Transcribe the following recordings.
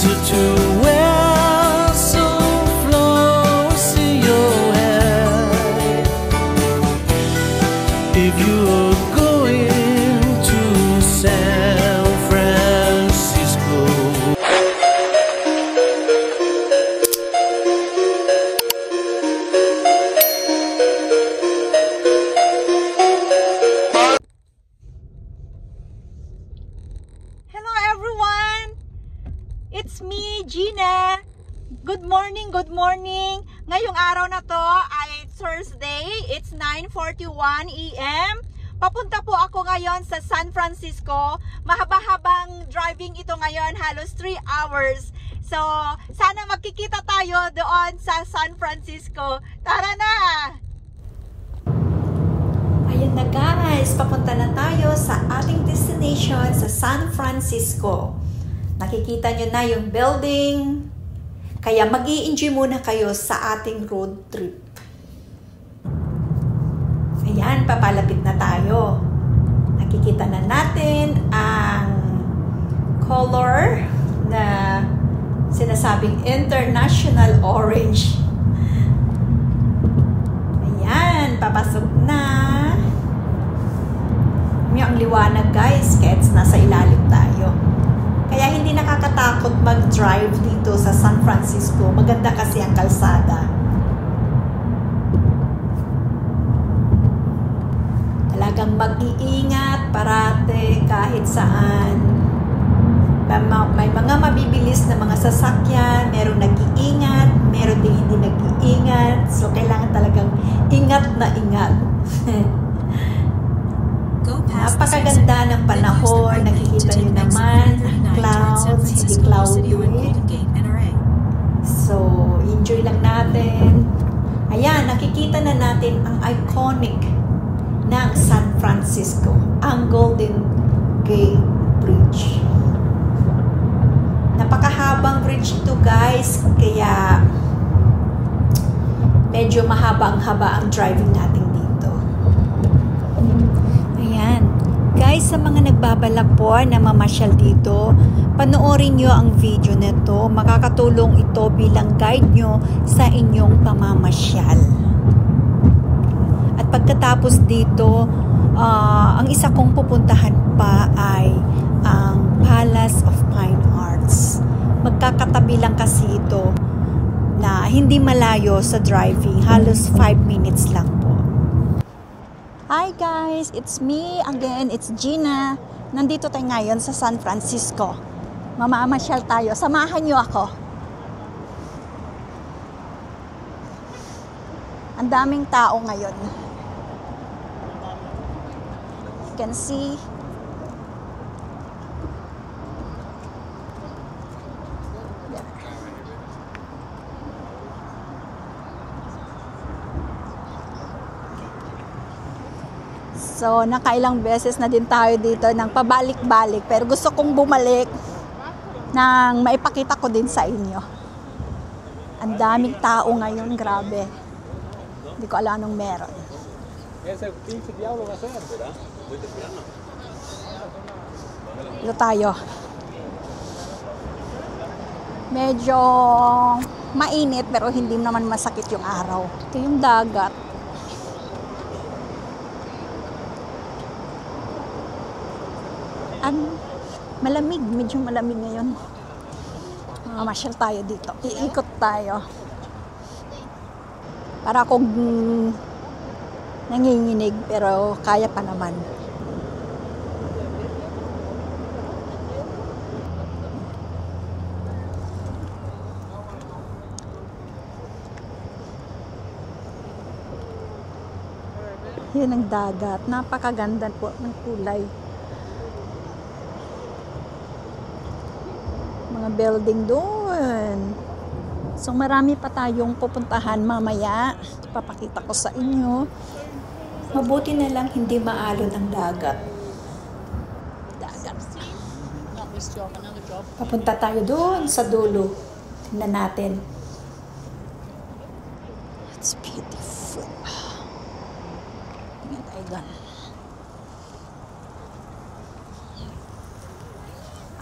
to where so flows in your head. If you are going to San Francisco. Hello everyone! It's me, Gina. Good morning, good morning. Ngayong araw na to ay Thursday. It's 9:41 AM. Papunta po ako ngayon sa San Francisco. Mahaba-habang driving ito ngayon, halos 3 hours. So, sana magkikita tayo doon sa San Francisco. Tara na! Ayun na guys, papunta na tayo sa ating destination sa San Francisco. Nakikita nyo na yung building. Kaya mag-i-enjoy muna kayo sa ating road trip. Ayan, papalapit na tayo. Nakikita na natin ang color na sinasabing International Orange. Ayan, papasok na. Ang liwanag guys, kahit nasa ilalim tayo. Kaya hindi nakakatakot mag-drive dito sa San Francisco. Maganda kasi ang kalsada. Talagang mag-iingat parate kahit saan. May mga mabibilis na mga sasakyan, merong nag-iingat, meron din hindi nag-iingat. So kailangan talagang ingat na ingat. Napakaganda ng panahon, nakikita nyo naman, clouds, hindi cloudy. So, enjoy lang natin. Ayan, nakikita na natin ang iconic ng San Francisco, ang Golden Gate Bridge. Napakahabang bridge ito guys, kaya medyo mahaba ang driving natin dito. Guys, sa mga nagbabalak po na mamasyal dito, panoorin nyo ang video nito. Makakatulong ito bilang guide nyo sa inyong pamamasyal. At pagkatapos dito, ang isa kong pupuntahan pa ay ang Palace of Fine Arts. Magkakatabi lang kasi ito na hindi malayo sa driving. Halos 5 minutes lang po. Hi guys, it's me again, it's Gina. Nandito tayo ngayon sa San Francisco. Mamamasyal tayo, samahan nyo ako. Ang daming tao ngayon. You can see. So, nakailang beses na din tayo dito ng pabalik-balik. Pero gusto kong bumalik nang maipakita ko din sa inyo. Ang daming tao ngayon, grabe. Hindi ko alam anong meron. Ito tayo. Medyo mainit pero hindi naman masakit yung araw. Ito yung dagat. Malamig, medyo malamig ngayon. Mamasyal tayo dito. Iikot tayo. Para akong nanginginig pero kaya pa naman. Yan ang dagat. Napakaganda po ng kulay. Mga building doon. So marami pa tayong pupuntahan mamaya. Papakita ko sa inyo. Mabuti na lang hindi maalon ang dagat. Papunta tayo doon sa dulo. Tingnan natin. It's beautiful. Tingnan tayo doon.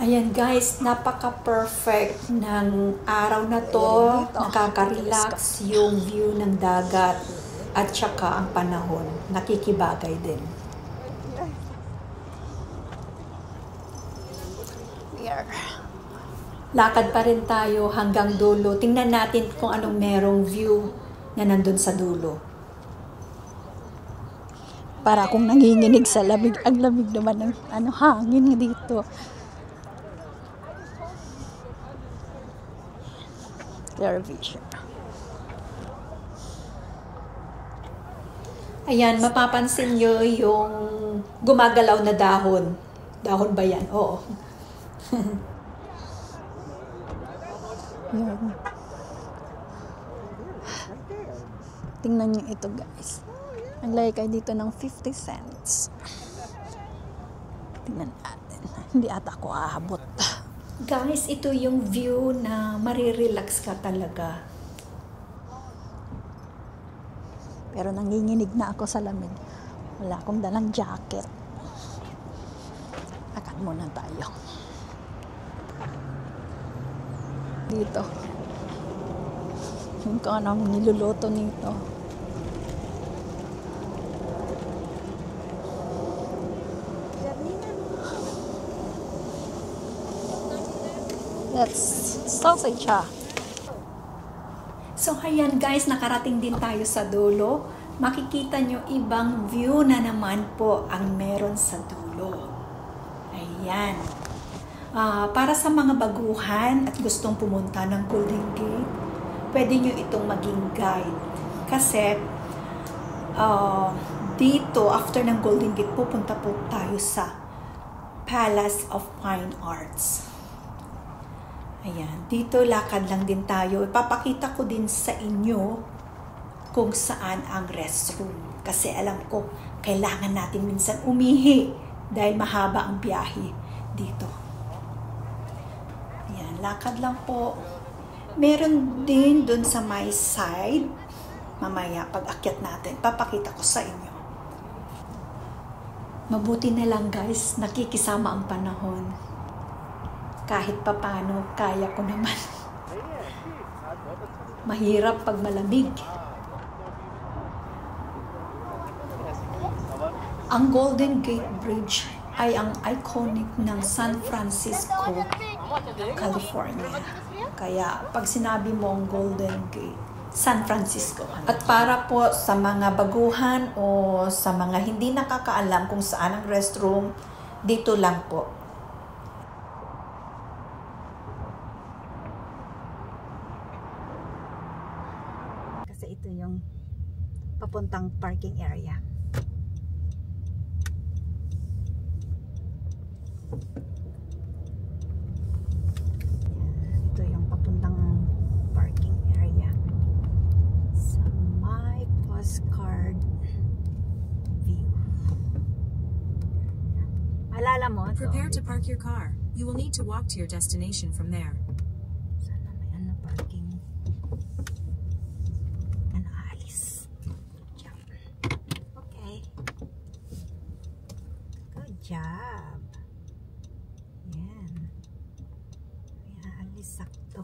Ayan guys, napaka-perfect ng araw na to. Nakaka-relax yung view ng dagat at saka ang panahon. Nakikibagay din. Lakad pa rin tayo hanggang dulo. Tingnan natin kung anong merong view na nandun sa dulo. Para akong nanginginig sa lamig. Ang lamig naman ng hangin dito. Clear vision. Ayan, mapapansin nyo yung gumagalaw na dahon. Dahon ba yan? Oo. Yan. Tingnan nyo ito guys. Naglagay kayo dito ng 50 cents. Tingnan natin. Hindi ata ako aabot. Guys, ito yung view na marirelax ka talaga. Pero nanginginig na ako sa lamig. Wala akong dalang jacket. Akad muna tayo. Dito. Yung kung anong niluluto nito. That's sausage ha. So, ayan guys, nakarating din tayo sa dulo. Makikita nyo ibang view na naman po ang meron sa dulo. Ayan. Para sa mga baguhan at gustong pumunta ng Golden Gate, pwede nyo itong maging guide. Kasi, dito, after ng Golden Gate, pupunta po tayo sa Palace of Fine Arts. Ayan, dito lakad lang din tayo. Ipapakita ko din sa inyo kung saan ang restroom. Kasi alam ko, kailangan natin minsan umihi dahil mahaba ang biyahe dito. Ayan, lakad lang po. Meron din dun sa my side. Mamaya, pag akyat natin, papakita ko sa inyo. Mabuti na lang guys, nakikisama ang panahon. Kahit papano, kaya ko naman. Mahirap pag malamig. Ang Golden Gate Bridge ay ang iconic ng San Francisco, California. Kaya pag sinabi mo ang Golden Gate, San Francisco. At para po sa mga baguhan o sa mga hindi nakakaalam kung saan ang restroom, dito lang po. Kasi ito yung papuntang parking area. Ito yung papuntang parking area. Sa my postcard view. Alala mo? Prepare to park your car. You will need to walk to your destination from there. Sana may parking. Alis. Okay. Good job. Yan. May aalis sakto.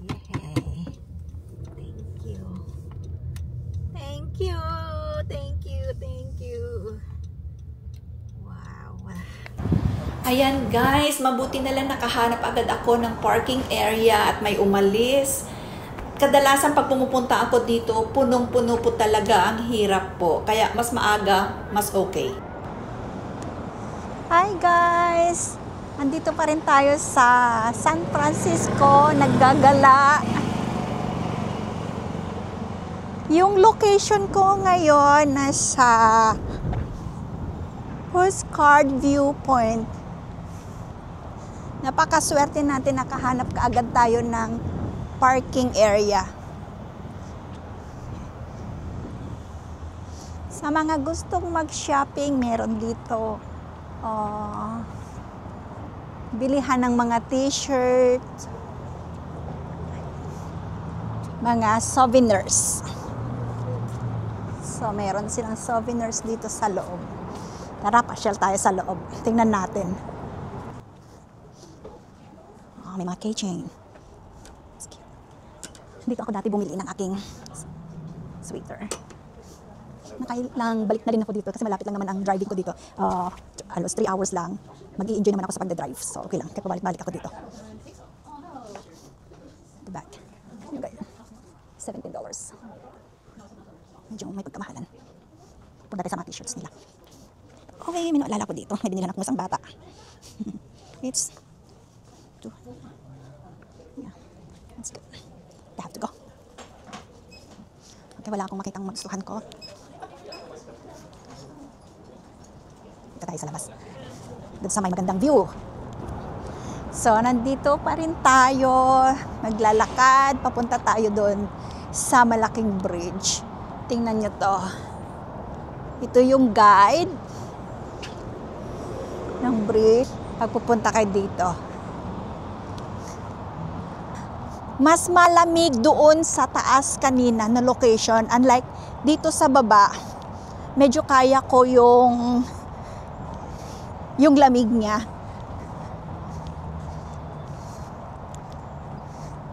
Yay. Thank you. Thank you. Thank you. Thank you. Wow. Ayan guys, mabuti na lang nakahanap agad ako ng parking area at may umalis. Kadalasan pag pumupunta ako dito, punong-puno po talaga, ang hirap po. Kaya mas maaga, mas okay. Hi guys! Andito pa rin tayo sa San Francisco, naggagala. Yung location ko ngayon nasa postcard viewpoint. Napakaswerte natin, nakahanap kaagad tayo ng parking area. Sa mga gustong mag-shopping, meron dito bilihan ng mga t-shirt, mga souvenirs. So, meron silang souvenirs dito sa loob. Tara, pasyal tayo sa loob. Tingnan natin. Oh, may mga keychain. Dito ako dati bumili ng aking sweater. Nakailang balik na rin ako dito kasi malapit lang naman ang driving ko dito. Halos 3 hours lang. Mag-i-enjoy naman ako sa pagdadrive. So, okay lang. Kaya pabalik-balik ako dito. The bag. Okay. $17. Medyo may pagkamahalan. Punta tayo sa mga t-shirts nila. Okay, may naalala ko dito. May binilan ako ng isang bata. It's 2. Yeah. That's good. I have to go. Okay, wala akong makitang magustuhan ko. Dito tayo sa labas. Dito sa may magandang view. So, nandito pa rin tayo. Naglalakad. Papunta tayo doon sa malaking bridge. Tingnan nyo to. Ito yung guide ng bridge. Pagpupunta kayo dito. Mas malamig doon sa taas kanina na location. Unlike dito sa baba, medyo kaya ko yung lamig niya.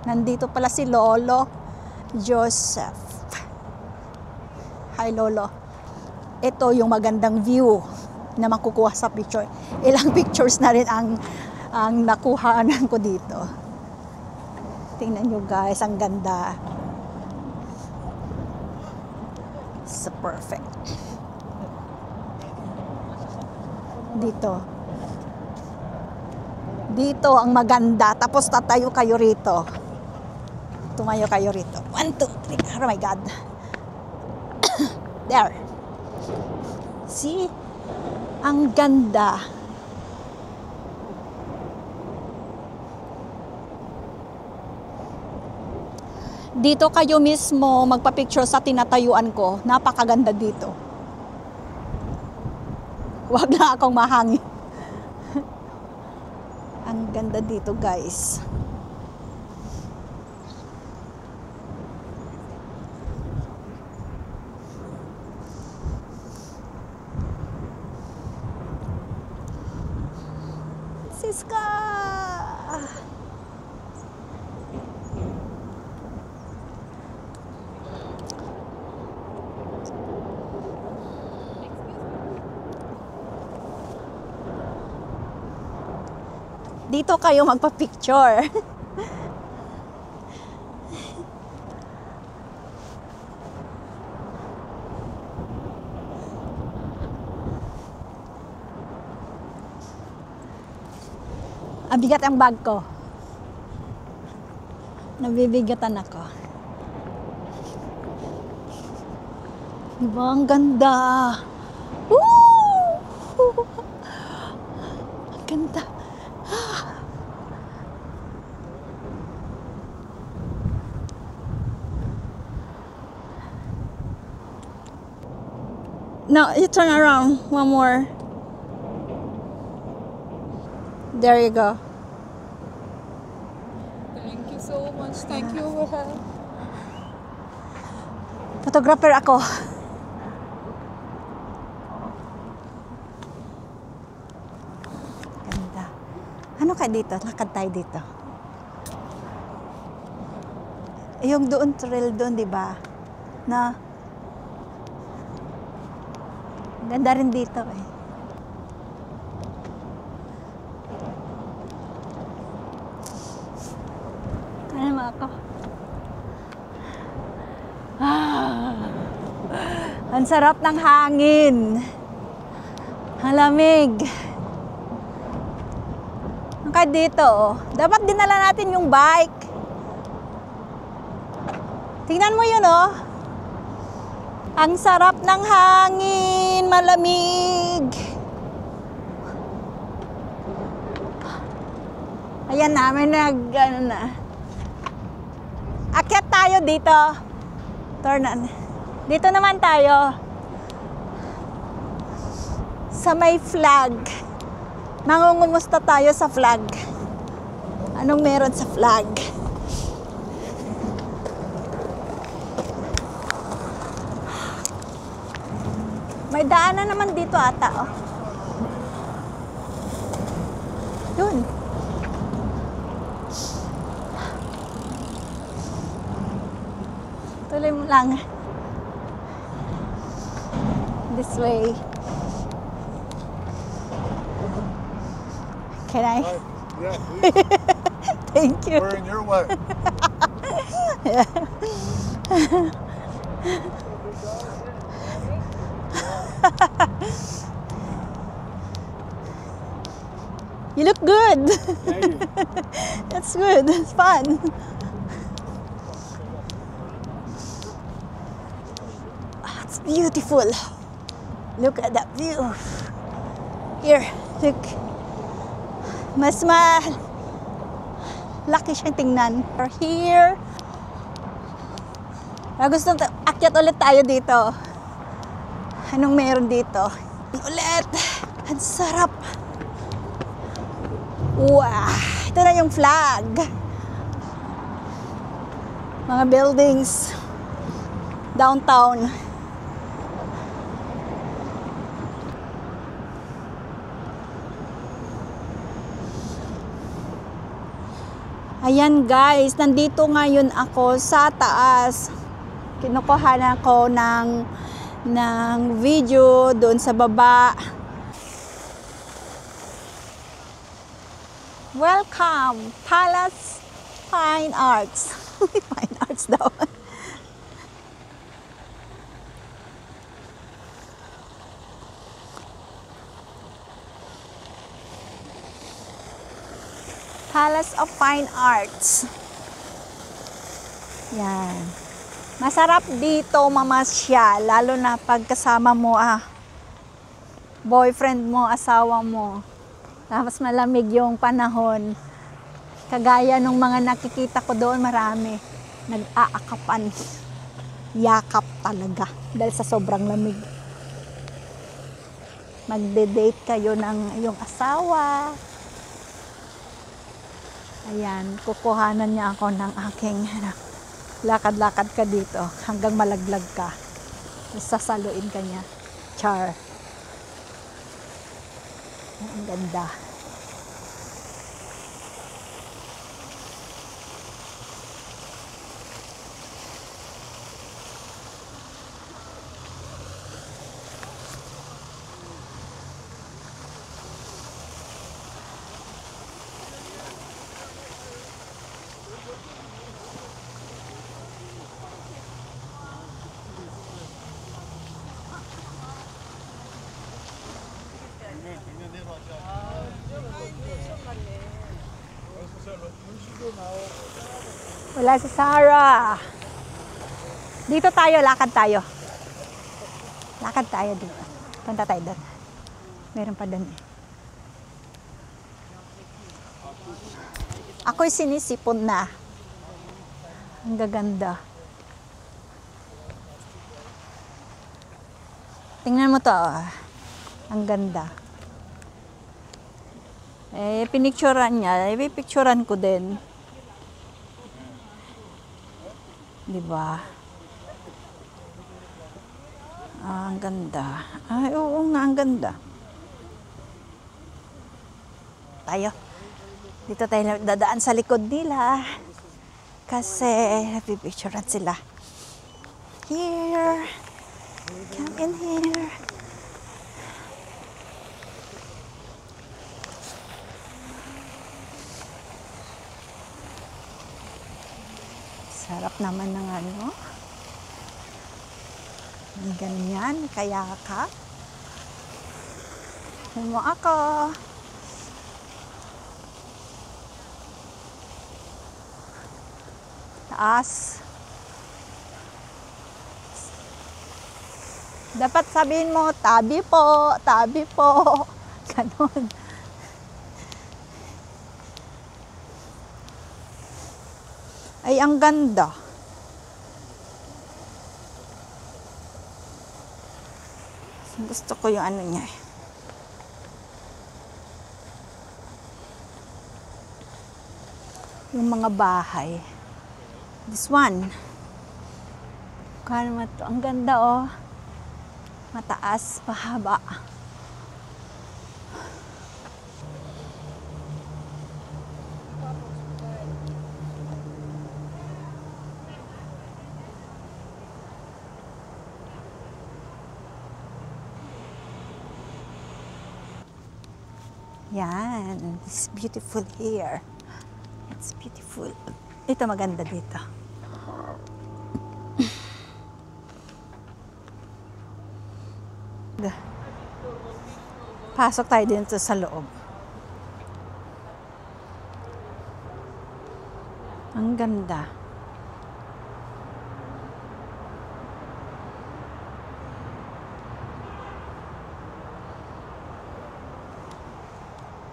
Nandito pala si Lolo Joseph. Hi Lolo. Ito yung magandang view na makukuha sa picture. Ilang pictures na rin ang nakuhaan ko dito. Tingnan nyo guys, ang ganda. So perfect. Dito ang maganda. Tapos tatayo kayo rito. Tumayo kayo rito. 1, 2, 3. Oh my God. There. See? Ang ganda. Dito kayo mismo magpa-picture sa tinatayuan ko. Napakaganda dito. Huwag na akong mahangin. Ang ganda dito, guys. Siska! Dito kayo magpa-picture. Ang bigat ang bag ko. Nabibigatan ako. Diba? Ang ganda. Woo! Ang ganda. Now, you turn around. One more. There you go. Thank you so much. Thank you. Photographer ako. Ganda. Ano ka dito? Lakad tayo dito. Yung doon, trail doon, di ba? Na ganda rin dito eh. Ano mo ako? Ang sarap ng hangin. Ang lamig. Ang ka dito, oh. Dapat dinala natin yung bike. Tingnan mo yun, oh. Ang sarap ng hangin, malamig. Ayan na, may ano na. Akyat tayo dito. Turn on. Dito naman tayo. Sa may flag. Mangungumusta tayo sa flag. Anong meron sa flag? May daanan naman dito ata, oh. Yun. Tuloy mo lang. This way. Can I? Yeah, please. Thank you. We're in your way. You look good. Thank you. That's good. It's fun. Ah, it's beautiful. Look at that view. Here, look. Mas laki siyang tingnan. We're here. Gusto akyat ulit tayo dito. Anong meron dito? Ulit. Ang sarap. Wow! Ito na yung flag. Mga buildings. Downtown. Ayan guys, nandito ngayon ako sa taas. Kinukuha ko ng video doon sa baba. Welcome, Palace Fine Arts. Fine Arts daw. Palace of Fine Arts. Yan. Masarap dito mamasyal, lalo na pag kasama mo boyfriend mo, asawa mo. Tapos malamig yung panahon. Kagaya nung mga nakikita ko doon, marami. Nag-aakapan. Yakap talaga. Dahil sa sobrang lamig. Magde-date kayo ng iyong asawa. Ayan, kukuhanan niya ako ng aking lakad-lakad ka dito hanggang malaglag ka. Sasaluin ka niya. Char. Ang ganda. Wala si Sarah. Dito tayo, lakad tayo. Lakad tayo dito. Punta tayo doon. Meron pa doon eh. Ako'y sinisipon na. Ang gaganda. Tingnan mo to. Ang ganda. Eh, pinicturean niya. Ipipicturean ko din. Diba? Ang ganda. Ay, oo nga, ang ganda. Tayo. Dito tayo dadaan sa likod nila. Kasi, napipicturean sila. Here. Come in here. Sarap naman ng ano. Ganyan, kaya ka. Mo ako. Taas. Dapat sabihin mo, tabi po, tabi po. Ganon. Ay, ang ganda. Gusto ko yung ano niya. Yung mga bahay. This one. Kano mo to? Ang ganda oh. Mataas, pahaba. Yan. It's beautiful here. It's beautiful. Ito maganda dito. Pasok tayo dito sa loob. Ang ganda.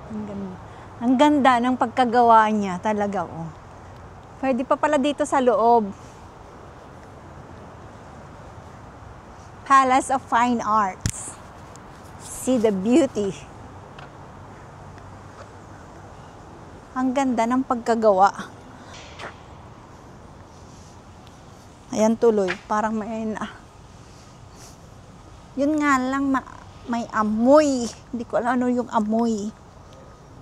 Ang ganda. Ang ganda ng pagkagawa niya talaga, oh. Pwede pa pala dito sa loob. Palace of Fine Arts. See the beauty. Ang ganda ng pagkagawa. Ayan tuloy, parang may yun nga lang, may amoy. Hindi ko alam ano yung amoy.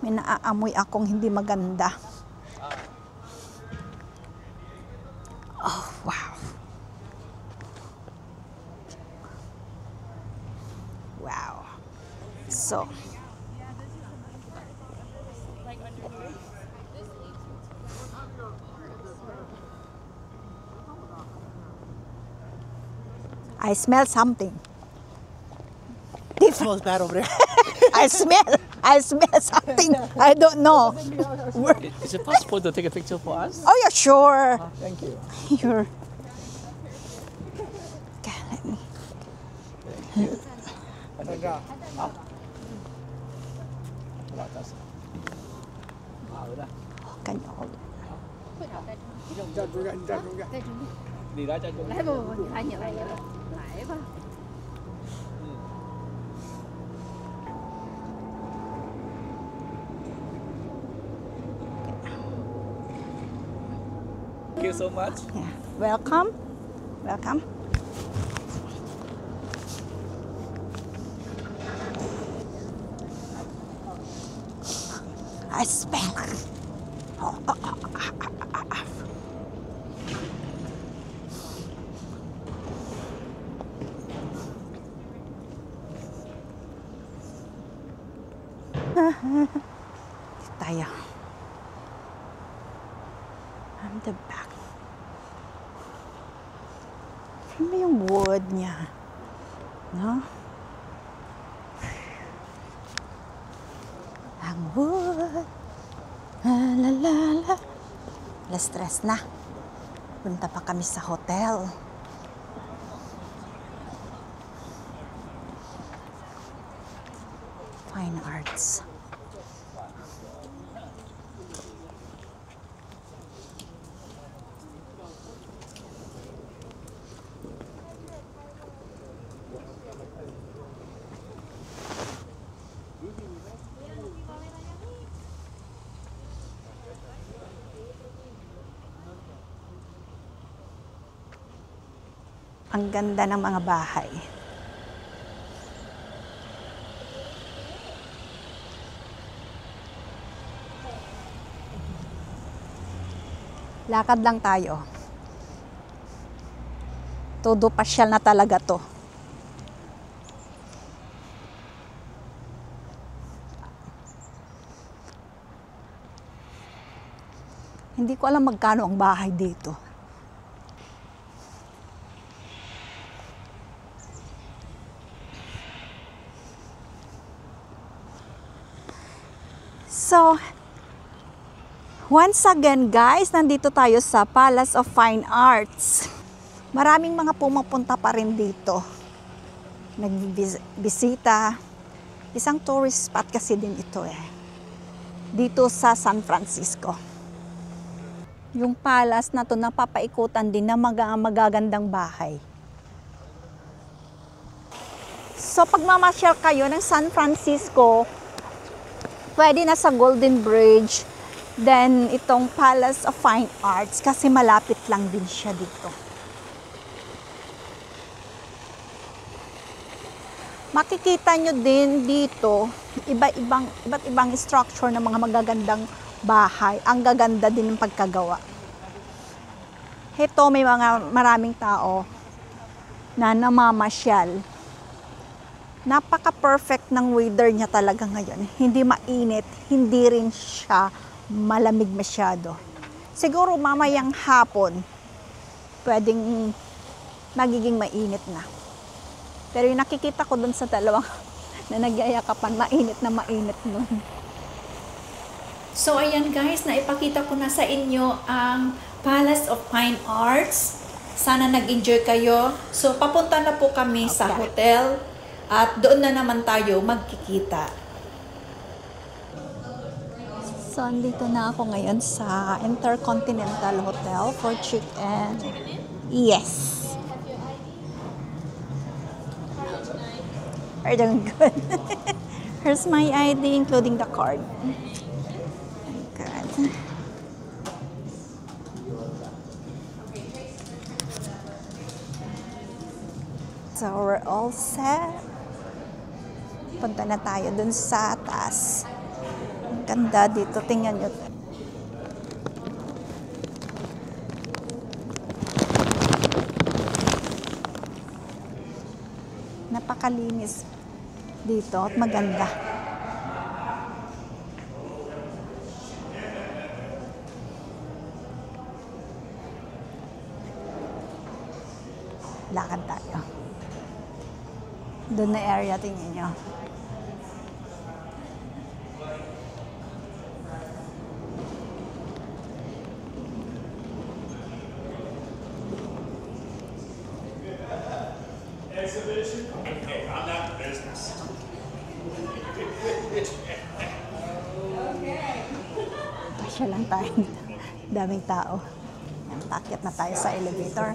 May naaamoy akong hindi maganda. Oh, wow. Wow. So, I smell something. It smells bad over there. I smell something. I don't know. Is it possible to take a picture for us? Oh, yeah, sure. Thank you. Sure. Okay, let me. Can you hold it? Đi đó cho anh. Thank you so much. Yeah. Welcome. Welcome. I smell. Tayo. I'm the back. Ano ba yung wood niya? No? Ang wood. La la la la. Alas 3 na. Punta pa kami sa hotel. Fine Arts. Ang ganda ng mga bahay. Lakad lang tayo. Todo pasyal na talaga to. Hindi ko alam magkano ang bahay dito. So, once again guys, nandito tayo sa Palace of Fine Arts. Maraming mga pumupunta pa rin dito. Nagbisita. Isang tourist spot kasi din ito eh. Dito sa San Francisco. Yung palace na to napapaikutan din ng magagandang bahay. So pag mamasyal kayo ng San Francisco, pwede na sa Golden Bridge, then itong Palace of Fine Arts kasi malapit lang din siya dito. Makikita nyo din dito, iba't ibang structure ng mga magagandang bahay. Ang gaganda din ng pagkagawa. Ito may maraming tao na namamasyal. Napaka-perfect ng weather niya talaga ngayon. Hindi mainit, hindi rin siya malamig masyado. Siguro mamayang hapon, pwedeng magiging mainit na. Pero yung nakikita ko dun sa dalawang na nagyayakapan, mainit na mainit nun. So ayan guys, naipakita ko na sa inyo ang Palace of Fine Arts. Sana nag-enjoy kayo. So papunta na po kami sa hotel at doon na naman tayo magkikita. So, andito na ako ngayon sa Intercontinental Hotel for check-in. Yes. Are doing good. Here's my ID, including the card. Good. So, we're all set. Punta na tayo dun sa taas. Ang ganda dito. Tingnan nyo. Napakalinis dito at maganda. Lakad tayo. Doon na area, tingnan nyo. Exhibition? Okay, I'm not in business. Pasya lang tayo. Daming tao. Takit na tayo sa elevator.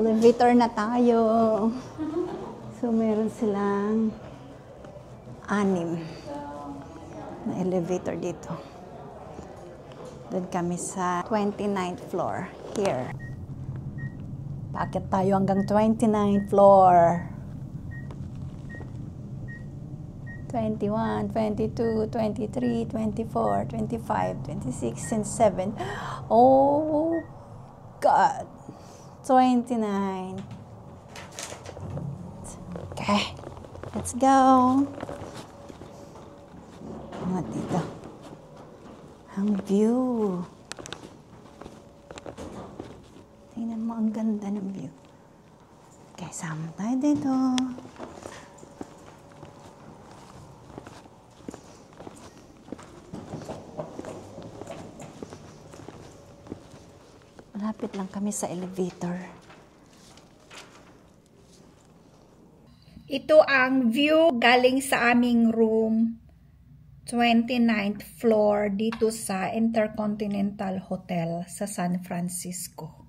Elevator na tayo. So, meron silang 6 na elevator dito. Doon kami sa 29th floor. Here. Takit tayo hanggang 29th floor. 21, 22, 23, 24, 25, 26, and 7. Oh, God. 29. Okay. Let's go. Ano dito? Ang view. Tingnan mo, ang ganda ng view. Okay, sama tayo dito. Malapit lang kami sa elevator. Ito ang view galing sa aming room, 29th floor dito sa Intercontinental Hotel sa San Francisco.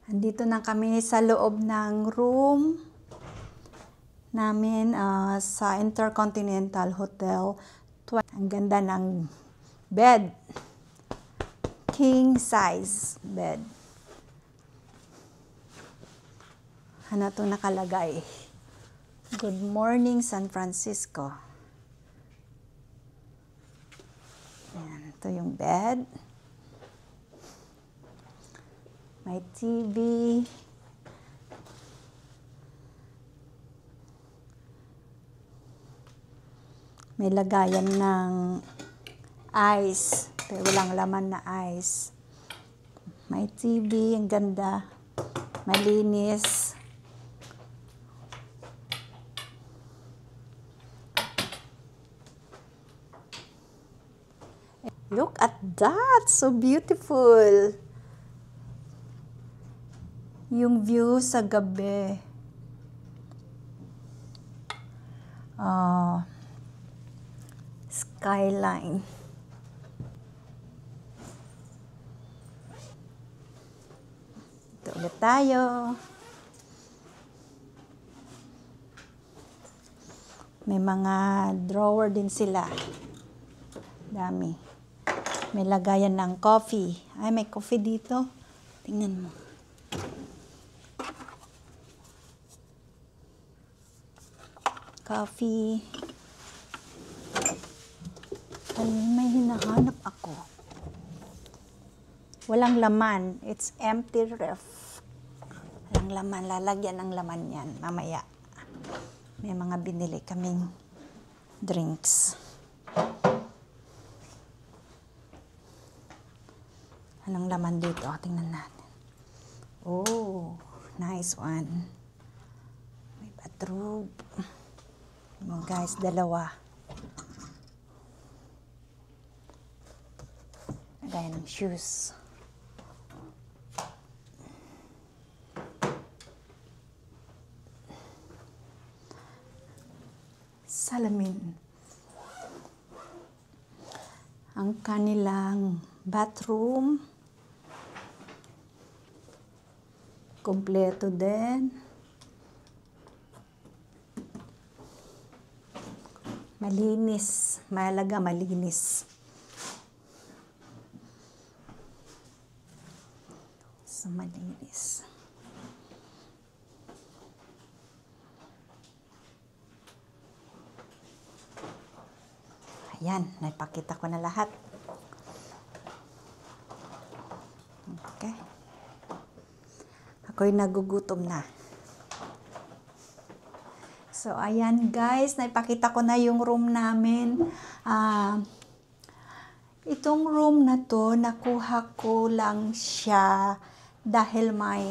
Andito na kami sa loob ng room namin sa Intercontinental Hotel. Ang ganda ng bed. King size bed. Ano to nakalagay? Good morning, San Francisco. Ayan, ito yung bed. May TV. May lagayan ng ice. Pero walang laman na ice. May TV. Ang ganda. Malinis. Look at that! So beautiful! Yung view sa gabi. Skyline. Ito ulit tayo. May mga drawer din sila. Dami. May lagayan ng coffee. Ay, may coffee dito. Tingnan mo. Coffee. May hinahanap ako. Walang laman. It's empty ref. Walang laman. Lalagyan ng laman yan mamaya. May mga binili kaming drinks. Anong laman dito? Tingnan natin. Oh, nice one. May bathrobe. Oh, guys, dalawa. Gaya ng shoes. Salamin. Ang kanilang bathroom. Kompleto din. Malinis. Mahalaga malinis. So, malinis. Ayan, naipakita ko na lahat. Okay. Ako'y nagugutom na. So, ayan guys, naipakita ko na yung room namin. Itong room na to, nakuha ko lang siya dahil may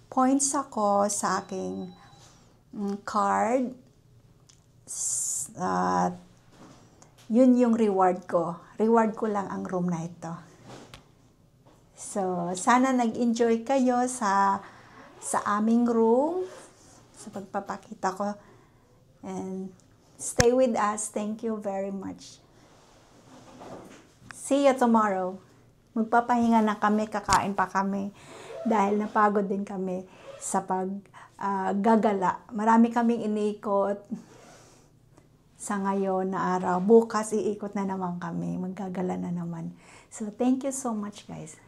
points ako sa aking card. Yun yung reward ko. Reward ko lang ang room na ito. So, sana nag-enjoy kayo sa aming room, sa pagpapakita ko. And stay with us. Thank you very much. See you tomorrow. Magpapahinga na kami, kakain pa kami dahil napagod din kami sa paggagala. Marami kaming iniikot sa ngayon na araw. Bukas iikot na naman kami. Maggagala na naman. So, thank you so much guys.